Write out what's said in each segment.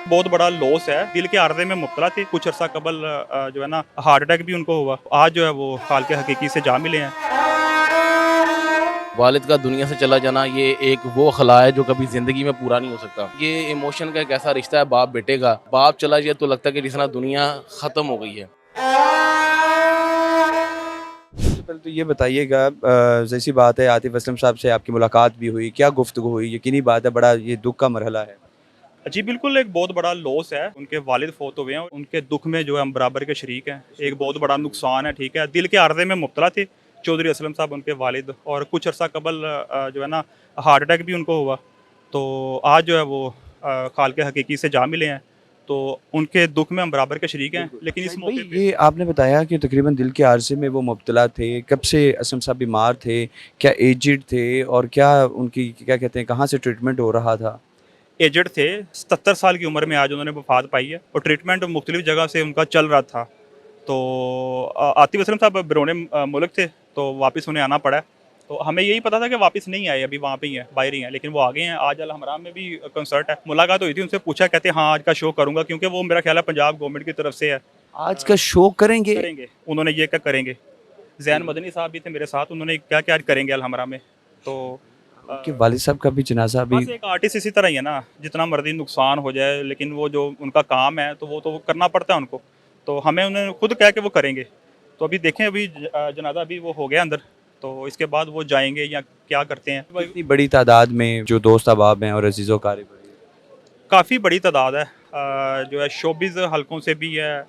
बहुत बड़ा लॉस है। दिल के आर्जे में मुब्तला थे। कुछ अरसा कबल जो है ना हार्ट अटैक भी उनको हुआ। आज जो है वो खालिक हकीकी से जा मिले हैं। वालिद का दुनिया से चला जाना ये एक वो खला है जो कभी ज़िंदगी में पूरा नहीं हो सकता। ये इमोशन का एक ऐसा रिश्ता है बाप बेटे का। बाप चला जाए तो लगता है कि जिस तरह दुनिया ख़त्म हो गई है। सबसे पहले तो ये बताइएगा, ज़ाहिर-सी बात है आतिफ़ असलम साहब से आपकी मुलाकात भी हुई, क्या गुफ्तगू हुई? यकीनी बात है बड़ा ये दुःख का मरहला है। जी बिल्कुल, एक बहुत बड़ा लॉस है। उनके वालिद फ़ौत हुए हैं। उनके दुःख में जो है हम बराबर के शरीक हैं। एक बहुत बड़ा नुकसान है, ठीक है। दिल के आर्ज़े में मुब्तला थे चौधरी असलम साहब उनके वालिद, और कुछ अरसा कबल जो है ना हार्ट अटैक भी उनको हुआ। तो आज जो है वो खालिक हकीकी से जा मिले हैं। तो उनके दुःख में हम बराबर के शरीक हैं। लेकिन इस शाहिद भाई, मौके पे ये आपने बताया कि तकरीबन दिल के आर्ज़े में वो मुब्तला थे, कब से असलम साहब बीमार थे? क्या एजिड थे और क्या उनकी क्या कहते हैं कहाँ से ट्रीटमेंट हो रहा था? एजेड थे, 77 साल की उम्र में आज उन्होंने वफ़ात पाई है, और ट्रीटमेंट मुख्तलिफ़ जगह से उनका चल रहा था। तो आतिफ़ असलम साहब बैरून मुल्क थे, तो वापस उन्हें आना पड़ा है। तो हमें यही पता था कि वापस नहीं आए, अभी वहाँ पे ही हैं, बाहर ही हैं, लेकिन वो आ गए हैं। आज अल हमराम में भी कंसर्ट है। मुलाकात हुई थी, उनसे पूछा, कहते हैं हाँ आज का शो करूँगा, क्योंकि वो मेरा ख्याल है पंजाब गवर्नमेंट की तरफ से है। आज का शो करेंगे? करेंगे, उन्होंने ये क्या करेंगे। ज़ैन मदनी साहब भी थे मेरे साथ, उन्होंने क्या-क्या आज करेंगे अल हमरा में। तो उनके वालिद साहब का भी जनाज़ा अभी। बस एक आर्टिस्ट इसी तरह ही है ना, जितना मर्ज़ी नुकसान हो जाए, लेकिन वो जो उनका काम है तो वो करना पड़ता है उनको। तो हमें उन्हें खुद कहा कि वो करेंगे। तो अभी देखें, अभी जनाज़ा अभी वो हो गया अंदर, तो इसके बाद वो जाएँगे या क्या करते हैं। इतनी बड़ी तादाद में जो दोस्त अहबाब हैं और अज़ीज़ व क़ारिब हैं। काफ़ी बड़ी तादाद है। जो है शोबिज़ हलकों से भी है,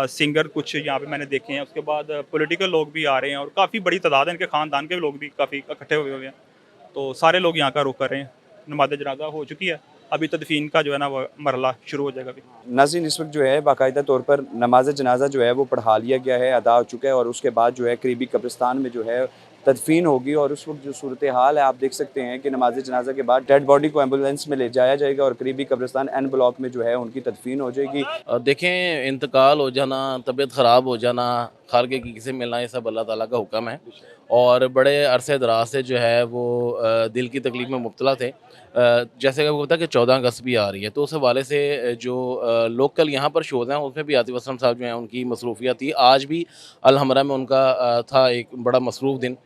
सिंगर कुछ यहाँ पे मैंने देखे हैं, उसके बाद पॉलिटिकल लोग भी आ रहे हैं, और काफ़ी बड़ी तादाद है। इनके ख़ानदान के लोग भी काफ़ी इकट्ठे हुए हैं। तो सारे लोग यहाँ का रुख कर रहे हैं। नमाज़ जनाज़ा हो चुकी है, अभी तदफ़ीन का जो है ना वो मरहला शुरू हो जाएगा अभी। नाज़रीन, इस वक्त जो है बाकायदा तौर पर नमाज जनाजा जो है वो पढ़ा लिया गया है, अदा हो चुका है, और उसके बाद जो है करीबी कब्रिस्तान में जो है तदफीन होगी। और उस वक्त जो सूरत हाल है आप देख सकते हैं कि नमाज जनाजा के बाद डेड बॉडी को एम्बुलेंस में ले जाया जाएगा और करीबी कब्रिस्तान एन ब्लॉक में जो है उनकी तदफीन हो जाएगी। देखें, इंतकाल हो जाना, तबीयत ख़राब हो जाना, खालिक हकीकी से मिलना, ये सब अल्लाह ताला का हुक्म है। और बड़े अरसे दराज से जो है वो दिल की तकलीफ़ में मुब्तला थे। जैसे कि आपको पता है कि 14 अगस्त भी आ रही है, तो उस हवाले से जो लोकल यहाँ पर शोज़ हैं उसमें भी आतिफ़ असलम साहब जो हैं उनकी मसरूफ़ियत थी। आज भी अल हमरा में उनका था एक बड़ा मसरूफ़ दिन।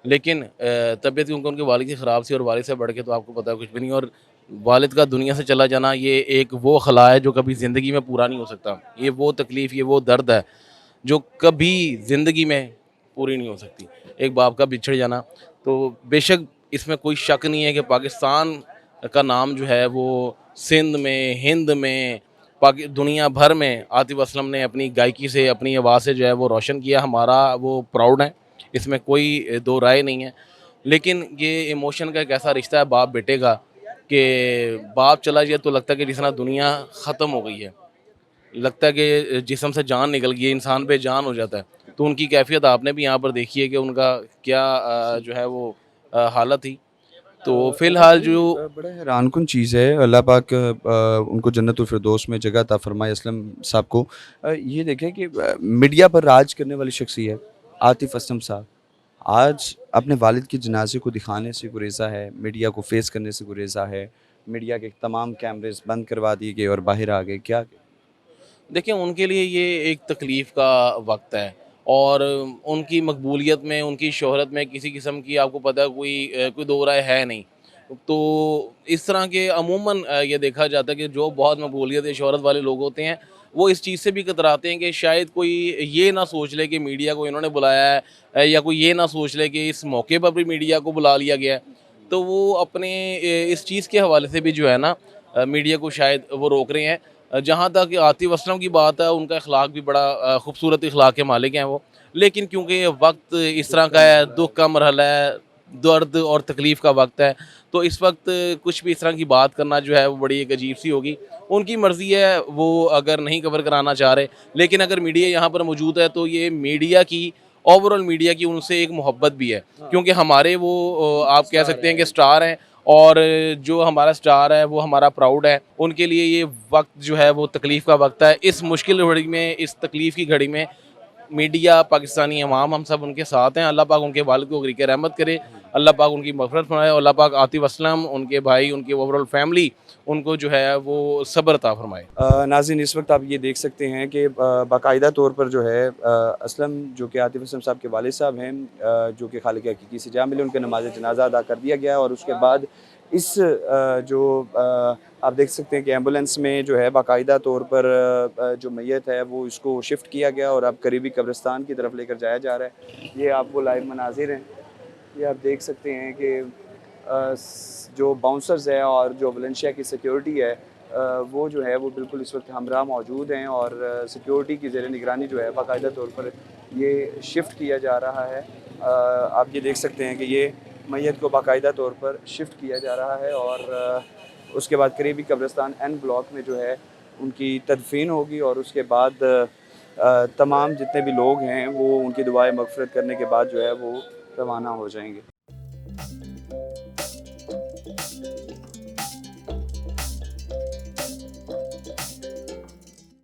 लेकिन तबीयत क्योंकि उनके वालिद की ख़राब थी, और वालिद से बढ़ के तो आपको पता है कुछ भी नहीं। और वालिद का दुनिया से चला जाना ये एक वो खला है जो कभी ज़िंदगी में पूरा नहीं हो सकता। ये वो तकलीफ़, ये वो दर्द है जो कभी ज़िंदगी में पूरी नहीं हो सकती। एक बाप का बिछड़ जाना, तो बेशक इसमें कोई शक नहीं है कि पाकिस्तान का नाम जो है वो सिंध में, हिंद में, दुनिया भर में आतिफ़ असलम ने अपनी गायकी से, अपनी आवाज़ से जो है वो रोशन किया। हमारा वो प्राउड है, इसमें कोई दो राय नहीं है। लेकिन ये इमोशन का एक ऐसा रिश्ता है बाप बेटे का कि बाप चला जाए तो लगता है कि जिस तरह दुनिया ख़त्म हो गई है। लगता है कि जिस्म से जान निकल गई है, इंसान बेजान हो जाता है। तो उनकी कैफ़ियत आपने भी यहाँ पर देखी है कि उनका क्या जो है वो हालत थी। तो अल्ताफ़ फ़िलहाल भाई, जो बड़ा हैरानकुन चीज़ है, अल्लाह पाक उनको जन्नतुल फिरदौस में जगह अता फ़रमाए असलम साहब को। ये देखें कि मीडिया पर राज करने वाली शख्सियत आतिफ़ असलम साहब आज अपने वालिद के जनाजे को दिखाने से गुरेज़ा है, मीडिया को फेस करने से गुरेज़ा है। मीडिया के तमाम कैमरेज़ बंद करवा दिए गए और बाहर आ गए। क्या देखिए, उनके लिए ये एक तकलीफ़ का वक़्त है, और उनकी मकबूलियत में, उनकी शोहरत में किसी किस्म की आपको पता है कोई दो राय है नहीं। तो इस तरह के अमूमन ये देखा जाता है कि जो बहुत मकबूलियत या शोहरत वाले लोग होते हैं, वो इस चीज़ से भी कतराते हैं कि शायद कोई ये ना सोच ले कि मीडिया को इन्होंने बुलाया है, या कोई ये ना सोच ले कि इस मौके पर भी मीडिया को बुला लिया गया है। तो वो अपने इस चीज़ के हवाले से भी जो है ना मीडिया को शायद वो रोक रहे हैं। जहाँ तक आतिफ़ असलम की बात है, उनका अखलाक भी बड़ा खूबसूरत अखलाक के मालिक हैं वो। लेकिन क्योंकि वक्त इस तरह का है, दुःख का मरहला है, दर्द और तकलीफ़ का वक्त है, तो इस वक्त कुछ भी इस तरह की बात करना जो है वो बड़ी एक अजीब सी होगी। उनकी मर्ज़ी है, वो अगर नहीं कवर कराना चाह रहे, लेकिन अगर मीडिया यहाँ पर मौजूद है तो ये मीडिया की, ओवरऑल मीडिया की उनसे एक मोहब्बत भी है। क्योंकि हमारे वो आप कह सकते हैं कि स्टार हैं, और जो हमारा स्टार है वो हमारा प्राउड है। उनके लिए ये वक्त जो है वो तकलीफ़ का वक्त है। इस मुश्किल घड़ी में, इस तकलीफ़ की घड़ी में मीडिया, पाकिस्तानी अवाम, हम सब उनके साथ हैं। अल्लाह पाक उनके वालिद को ग़रीक़ रहमत करे, अल्लाह पाक उनकी मग़फ़िरत फ़रमाए, और अल्लाह पाक आतिफ़ असलम, उनके भाई, उनकी ओवरऑल फैमिली उनको जो है वो सब्र अता फरमाए। नाज़रीन, इस वक्त आप ये देख सकते हैं कि बाकायदा तौर पर जो है असलम जो कि आतिफ़ असलम साहब के वालिद साहब हैं, जो कि खालिक हकीकी से जा मिले, उनके नमाज़ जनाज़ा अदा कर दिया गया और उसके बाद इस आप देख सकते हैं कि एम्बुलेंस में जो है बाकायदा तौर पर जो मैयत है वो इसको शिफ्ट किया गया और अब करीबी कब्रिस्तान की तरफ लेकर जाया जा रहा है। ये आपको लाइव मनाज़िर हैं, ये आप देख सकते हैं कि जो बाउंसर्स है और जो वलेंशिया की सिक्योरिटी है वो जो है वो बिल्कुल इस वक्त हमरा मौजूद हैं और सिक्योरिटी की ज़ेर निगरानी जो है बाकायदा तौर पर ये शिफ्ट किया जा रहा है। आप ये देख सकते हैं कि ये मैयत को बाकायदा तौर पर शिफ्ट किया जा रहा है और उसके बाद करीबी कब्रिस्तान एन ब्लॉक में जो है उनकी तदफीन होगी और उसके बाद तमाम जितने भी लोग हैं वो उनकी दुआएं मगफ़िरत करने के बाद जो है वो रवाना हो जाएंगे।